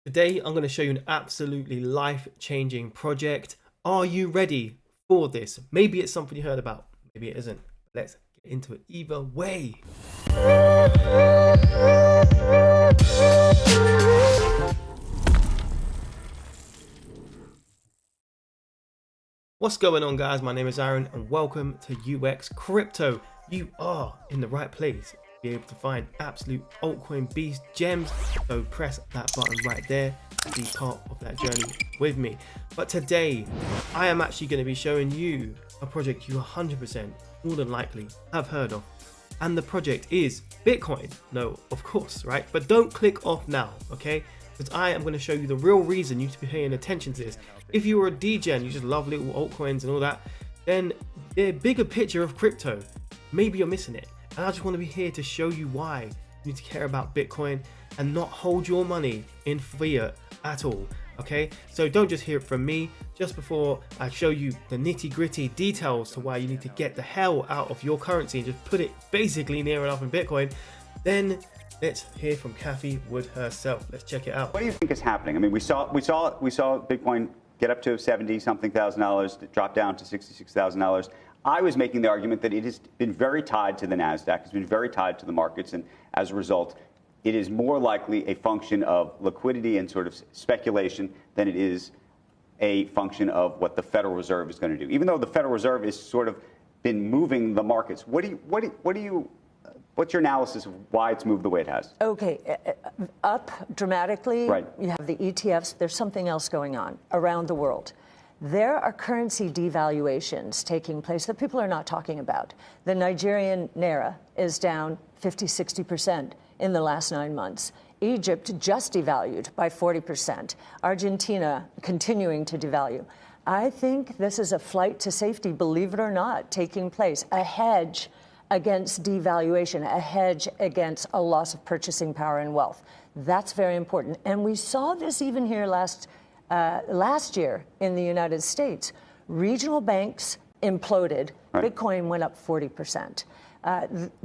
Today, I'm going to show you an absolutely life-changing project. Are you ready for this? Maybe it's something you heard about, maybe it isn't. Let's get into it either way. What's going on, guys? My name is Aaron and welcome to UX Crypto. You are in the right place to be able to find absolute altcoin beast gems. So press that button right there to be part of that journey with me. But today, I am actually going to be showing you a project you 100% more than likely have heard of. And the project is Bitcoin. No, of course, right? But don't click off now, okay? Because I am going to show you the real reason you should be paying attention to this. If you are a DJ and you just love little altcoins and all that, then the bigger picture of crypto, maybe you're missing it. And I just want to be here to show you why you need to care about Bitcoin and not hold your money in fiat at all. Okay, so don't just hear it from me. Just before I show you the nitty gritty details to why you need to get the hell out of your currency and just put it basically near enough in Bitcoin, then let's hear from Cathy Wood herself. Let's check it out. What do you think is happening? I mean, we saw Bitcoin get up to $70-something thousand, drop down to $66,000. I was making the argument that it has been very tied to the NASDAQ. It's been very tied to the markets, and as a result, it is more likely a function of liquidity and sort of speculation than it is a function of what the Federal Reserve is going to do. Even though the Federal Reserve has sort of been moving the markets, what's your analysis of why it's moved the way it has? Okay, up dramatically. Right. You have the ETFs. There's something else going on around the world. There are currency devaluations taking place that people are not talking about. The Nigerian naira is down 50-60% in the last 9 months. Egypt just devalued by 40%. Argentina continuing to devalue. I think this is a flight to safety, believe it or not, taking place. A hedge against devaluation, a hedge against a loss of purchasing power and wealth. That's very important. And we saw this even here last year in the United States. Regional banks imploded. Right. Bitcoin went up 40%.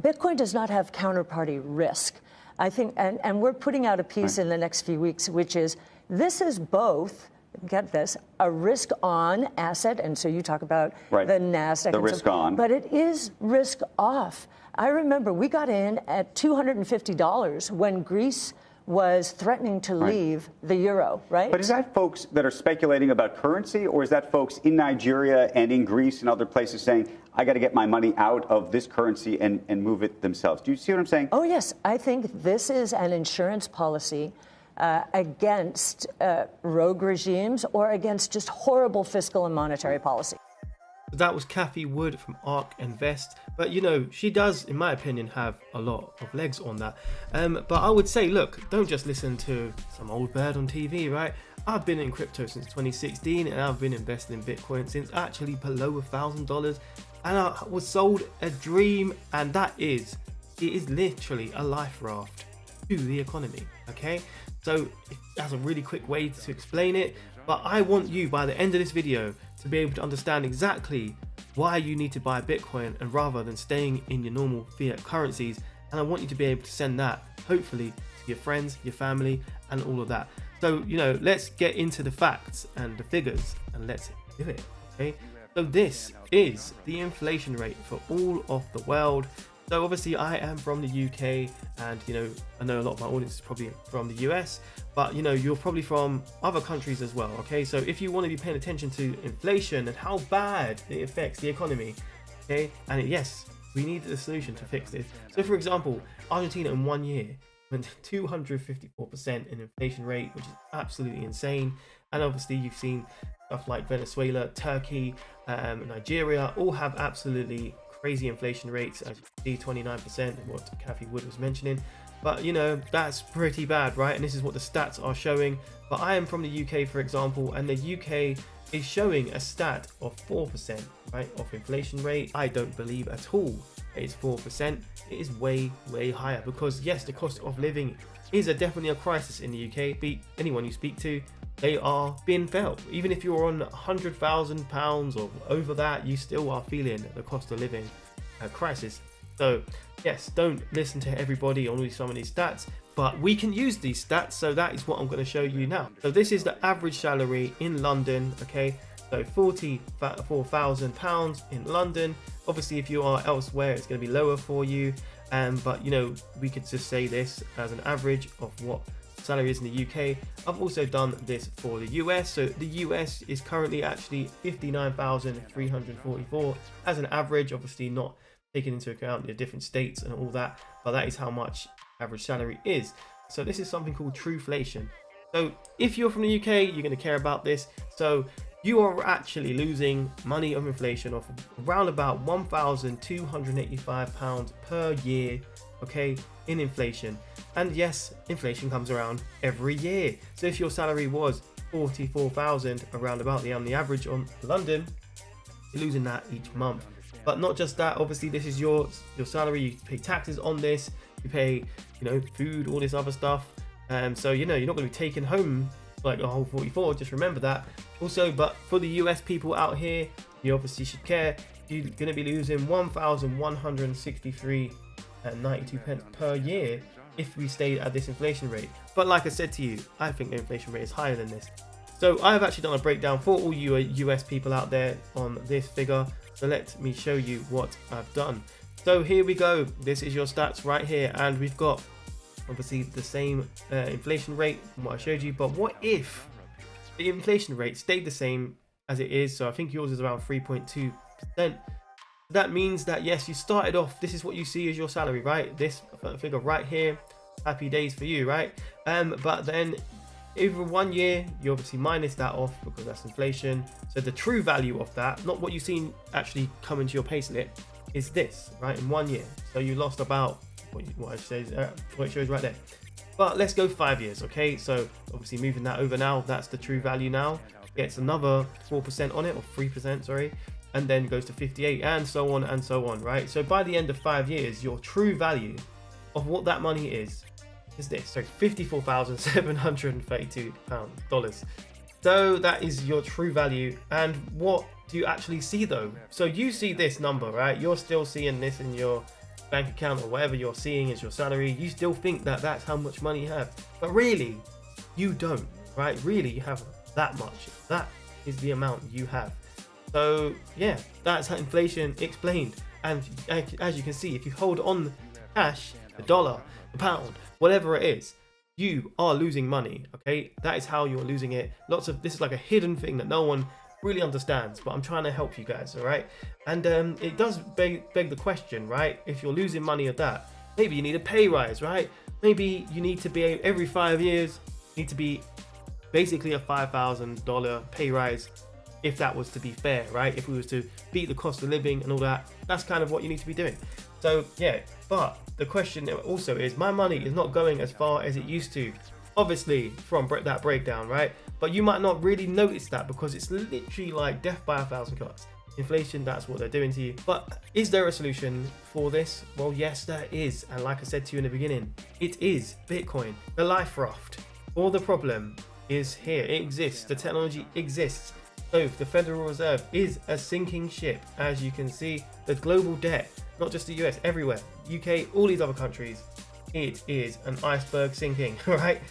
Bitcoin does not have counterparty risk. I think, and we're putting out a piece in the next few weeks, which is, this is both, get this, a risk on asset, and so you talk about the NASDAQ. The risk on. But it is risk off. I remember we got in at $250 when Greece was threatening to leave the euro, right? But is that folks that are speculating about currency, or is that folks in Nigeria and in Greece and other places saying, I got to get my money out of this currency and move it themselves? Do you see what I'm saying? Oh, yes. I think this is an insurance policy against rogue regimes or against just horrible fiscal and monetary policy. That was Cathy Wood from ARK Invest. But you know, she does, in my opinion, have a lot of legs on that. But I would say, look, don't just listen to some old bird on TV, right? I've been in crypto since 2016 and I've been investing in Bitcoin since actually below $1,000. And I was sold a dream, and it is literally a life raft to the economy, okay? So that's a really quick way to explain it. But I want you, by the end of this video, to be able to understand exactly why you need to buy Bitcoin, and rather than staying in your normal fiat currencies. And I want you to be able to send that, hopefully, to your friends, your family, and all of that. So, you know, let's get into the facts and the figures, and let's do it, okay? So this is the inflation rate for all of the world. So obviously I am from the UK, and you know, I know a lot of my audience is probably from the US, but you know, you're probably from other countries as well, okay? So if you want to be paying attention to inflation and how bad it affects the economy, okay? And yes, we need a solution to fix this. So for example, Argentina in 1 year went 254% in inflation rate, which is absolutely insane. And obviously you've seen stuff like Venezuela, Turkey, Nigeria all have absolutely crazy inflation rates, as you see, 29%, what Cathy Wood was mentioning. But you know, that's pretty bad, right? And this is what the stats are showing. But I am from the UK, for example, and the UK is showing a stat of 4%, right, of inflation rate. I don't believe at all it's 4%. It is way, way higher, because yes, the cost of living is definitely a crisis in the UK. Anyone you speak to, they are being felt. Even if you're on £100,000 or over that, you still are feeling the cost of living crisis So yes, don't listen to everybody on some of these stats, but we can use these stats. So that is what I'm going to show you now. So this is the average salary in London. Okay, so £44,000 in London. Obviously, if you are elsewhere, it's going to be lower for you. But you know, we could just say this as an average of what salary is in the UK. I've also done this for the US. So the US is currently actually 59,344 as an average, obviously not taking into account the different states and all that, but that is how much average salary is. So this is something called trueflation. So if you're from the UK, you're going to care about this. So you are actually losing money of inflation of around about £1,285 per year, okay, in inflation. And yes, inflation comes around every year. So if your salary was 44,000 around about the average on London, you're losing that each month. But not just that, obviously this is your salary, you pay taxes on this, you pay, you know, food, all this other stuff. So you know, you're not going to be taking home like a whole 44, just remember that. Also, but for the US people out here, you obviously should care. You're going to be losing £1,163.92 per year if we stayed at this inflation rate. But like I said to you, I think the inflation rate is higher than this. So I have actually done a breakdown for all you US people out there on this figure. So let me show you what I've done. So here we go. This is your stats right here, and we've got obviously the same inflation rate from what I showed you. But what if the inflation rate stayed the same as it is? So I think yours is around 3.2%. That means that yes, you started off, this is what you see as your salary, right? This figure right here, happy days for you, right? But then over 1 year, you obviously minus that off because that's inflation. So the true value of that, not what you've seen actually come into your payslip, is this, right? In 1 year. So you lost about what it shows right there. But let's go 5 years, okay? So obviously moving that over now, that's the true value now. Gets another 4% on it, or 3%, sorry. And then goes to 58 and so on, right? So by the end of 5 years, your true value of what that money is this. So $54,732. So that is your true value. And what do you actually see though? So you see this number, right? You're still seeing this in your bank account or whatever you're seeing as your salary. You still think that that's how much money you have, but really you don't, right? Really you have that much. That is the amount you have. So yeah, that's how inflation explained. And as you can see, if you hold on cash, the dollar, the pound, whatever it is, you are losing money. Okay, that is how you're losing it. This is like a hidden thing that no one really understands, but I'm trying to help you guys. All right, and it does beg the question, right? If you're losing money at that, maybe you need a pay rise, right? Maybe you need to be every 5 years, need to be basically a $5,000 pay rise. If that was to be fair, right? If we was to beat the cost of living and all that, that's kind of what you need to be doing. So yeah, but the question also is, my money is not going as far as it used to, obviously from that breakdown, right? But you might not really notice that because it's literally like death by 1,000 cuts. Inflation, that's what they're doing to you. But is there a solution for this? Well, yes, there is. And like I said to you in the beginning, it is Bitcoin, the life raft. All the problem is here. It exists. The technology exists. So the Federal Reserve is a sinking ship. As you can see, the global debt, not just the US, everywhere, UK, all these other countries, it is an iceberg sinking, right?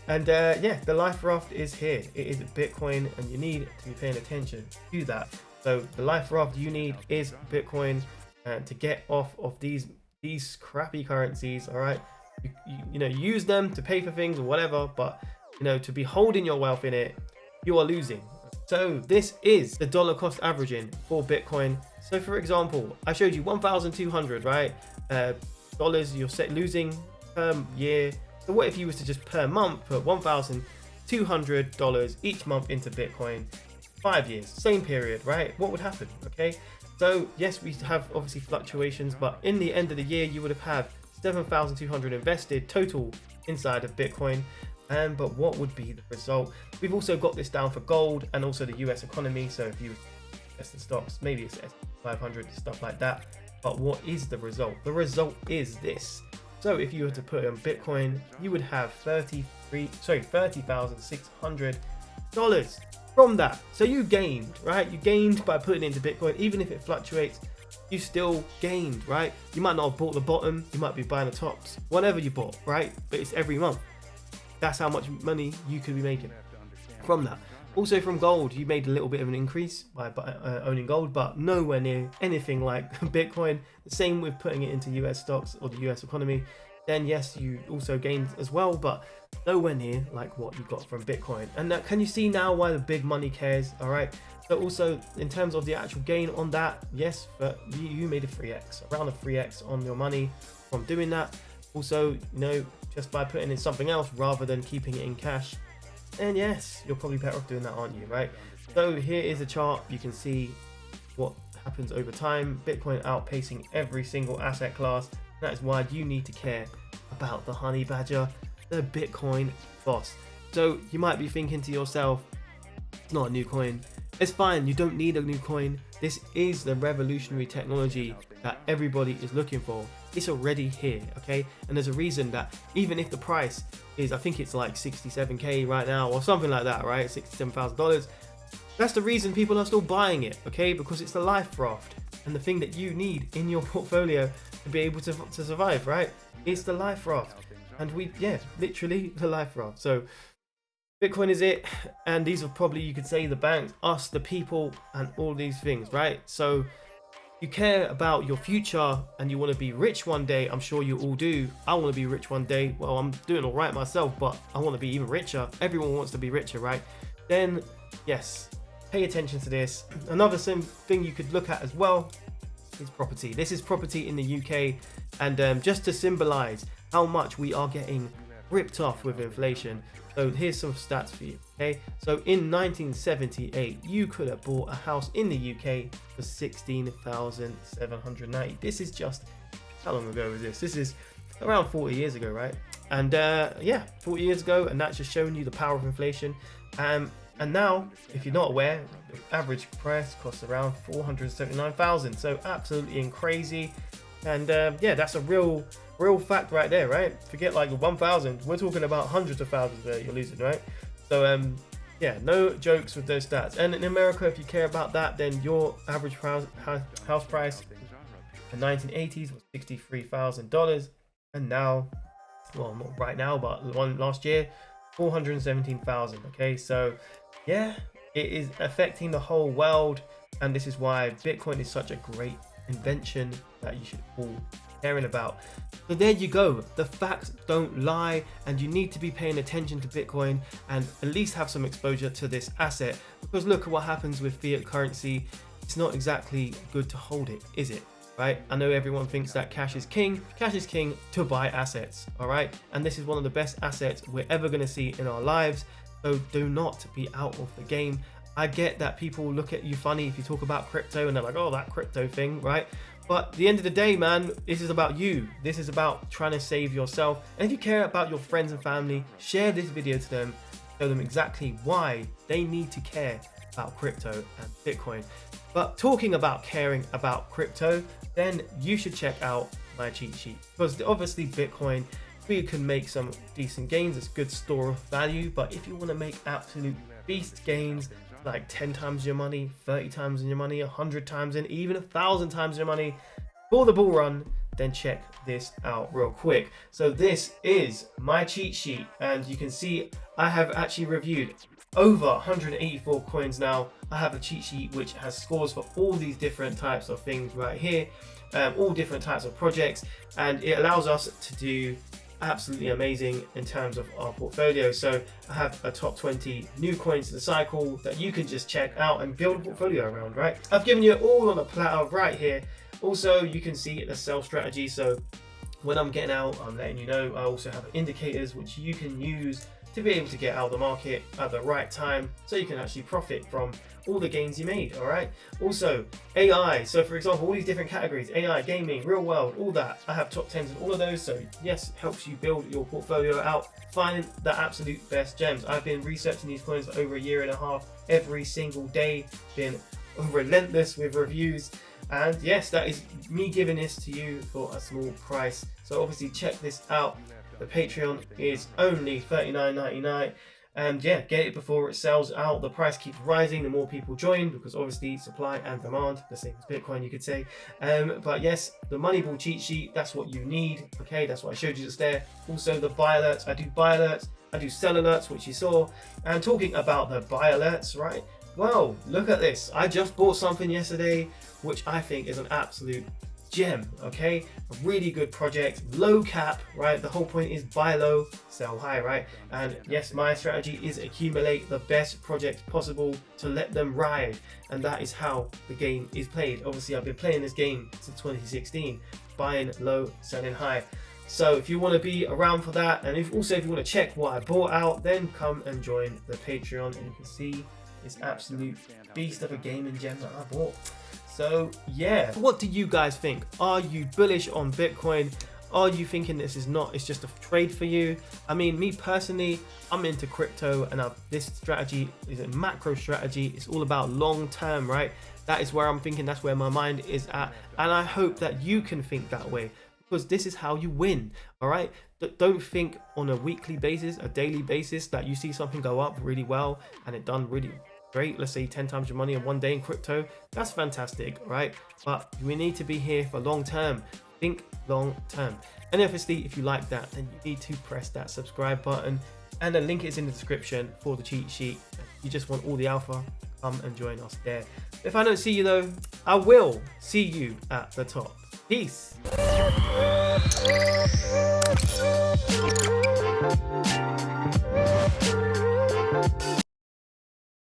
And yeah, the life raft is here. It is Bitcoin, and you need to be paying attention to that. So the life raft you need is Bitcoin, to get off of these crappy currencies. All right, you know, use them to pay for things or whatever, but you know, to be holding your wealth in it, you are losing. So this is the dollar cost averaging for Bitcoin. So for example, I showed you 1,200, right? Dollars you're losing per year. So what if you was to just per month put $1,200 each month into Bitcoin, 5 years, same period, right? What would happen? Okay. So yes, we have obviously fluctuations, but in the end of the year, you would have had 7,200 invested total inside of Bitcoin. But what would be the result? We've also got this down for gold and also the US economy. So if you invest in stocks, maybe it's S500, stuff like that. But what is the result? The result is this. So if you were to put in Bitcoin, you would have $30,600 from that. So you gained, right? You gained by putting into Bitcoin, even if it fluctuates. you still gained, right? You might not have bought the bottom, you might be buying the tops, whatever you bought, right? But it's every month. That's how much money you could be making from that. Also from gold, you made a little bit of an increase by owning gold, but nowhere near anything like Bitcoin. The same with putting it into US stocks or the US economy. Then yes, you also gained as well, but nowhere near like what you got from Bitcoin. And that, can you see now why the big money cares? All right. So also in terms of the actual gain on that, yes, but you made a 3x, around a 3x on your money from doing that. Also, you know, just by putting in something else rather than keeping it in cash. And yes, you're probably better off doing that, aren't you, right? So here is a chart. You can see what happens over time. Bitcoin outpacing every single asset class. That is why you need to care about the honey badger, the Bitcoin boss. So you might be thinking to yourself, it's not a new coin. It's fine, you don't need a new coin. This is the revolutionary technology that everybody is looking for. It's already here, okay? And there's a reason that even if the price is, I think it's like 67k right now or something like that, right? $67,000. That's the reason people are still buying it, okay? Because it's the life raft and the thing that you need in your portfolio to be able to survive, right? It's the life raft. And literally the life raft. So Bitcoin is it, and these are probably, you could say, the banks, us, the people, and all these things, right? So you care about your future and you want to be rich one day. I'm sure you all do. I want to be rich one day. Well, I'm doing all right myself, but I want to be even richer. Everyone wants to be richer, right? Then yes, pay attention to this. Another thing you could look at as well is property. This is property in the UK, and just to symbolize how much we are getting ripped off with inflation. So here's some stats for you, okay? So in 1978, you could have bought a house in the UK for 16,790. This is just, how long ago was this? This is around 40 years ago, right? And 40 years ago, and that's just showing you the power of inflation. And now, if you're not aware, the average price costs around 479,000. So absolutely crazy. And that's a real fact right there, right? Forget like 1,000. We're talking about hundreds of thousands there you're losing, right? So no jokes with those stats. And in America, if you care about that, then your average house price in the 1980s was $63,000, and now, well, not right now, but last year, 417,000. Okay, so yeah, it is affecting the whole world, and this is why Bitcoin is such a great invention that you should all be caring about. So there you go, the facts don't lie, and you need to be paying attention to Bitcoin and at least have some exposure to this asset, because look at what happens with fiat currency. It's not exactly good to hold it, is it? Right? I know everyone thinks that cash is king. Cash is king to buy assets, all right? And this is one of the best assets we're ever going to see in our lives. So do not be out of the game. I get that people look at you funny if you talk about crypto and they're like, oh, that crypto thing, right? But at the end of the day, man, this is about you. This is about trying to save yourself. And if you care about your friends and family, share this video to them. Show them exactly why they need to care about crypto and Bitcoin. But talking about caring about crypto, then you should check out my cheat sheet, because obviously Bitcoin, we can make some decent gains. It's a good store of value. But if you want to make absolute beast gains, like 10 times your money, 30 times your money, 100 times in, even 1,000 times your money for the bull run, then check this out real quick. So this is my cheat sheet, and you can see I have actually reviewed over 184 coins now. I have a cheat sheet which has scores for all these different types of things right here, all different types of projects, and it allows us to do absolutely amazing in terms of our portfolio. So I have a top 20 new coins to the cycle that you can just check out and build a portfolio around, right? I've given you it all on a platter right here. Also, you can see the sell strategy. So when I'm getting out, I'm letting you know. I also have indicators which you can use to be able to get out of the market at the right time, so you can actually profit from all the gains you made, all right? Also, AI. So for example, all these different categories, AI, gaming, real world, all that. I have top 10s in all of those. So yes, helps you build your portfolio out, find the absolute best gems. I've been researching these coins for over a year and a half, every single day, been relentless with reviews. And yes, that is me giving this to you for a small price. So obviously check this out. The Patreon is only $39.99, And yeah, get it before it sells out. The price keeps rising the more people join, because obviously supply and demand, the same as Bitcoin, you could say. But yes, the Moneyball cheat sheet, that's what you need. Okay, that's what I showed you just there. Also the buy alerts, I do buy alerts, I do sell alerts, which you saw. And talking about the buy alerts, right? Well, look at this. I just bought something yesterday, which I think is an absolute gem. Okay, a really good project, low cap, right? The whole point is buy low, sell high, right? And yes, my strategy is accumulate the best projects possible to let them ride, and that is how the game is played. Obviously, I've been playing this game since 2016, buying low, selling high. So if you want to be around for that, and if you want to check what I bought out, then come and join the Patreon, and you can see this absolute beast of a gaming gem that I bought. So yeah, what do you guys think? Are you bullish on Bitcoin? Are you thinking it's just a trade for you? I mean, me personally, I'm into crypto, and this strategy is a macro strategy. It's all about long term, right? That is where I'm thinking, that's where my mind is at. And I hope that you can think that way, because this is how you win. All right, don't think on a weekly basis, a daily basis, that you see something go up really well and it done really great, let's say 10 times your money in one day in crypto. That's fantastic, right? But we need to be here for long term. Think long term. And obviously, if you like that, then you need to press that subscribe button, and the link is in the description for the cheat sheet. If you just want all the alpha, come and join us there. If I don't see you though, I will see you at the top. Peace.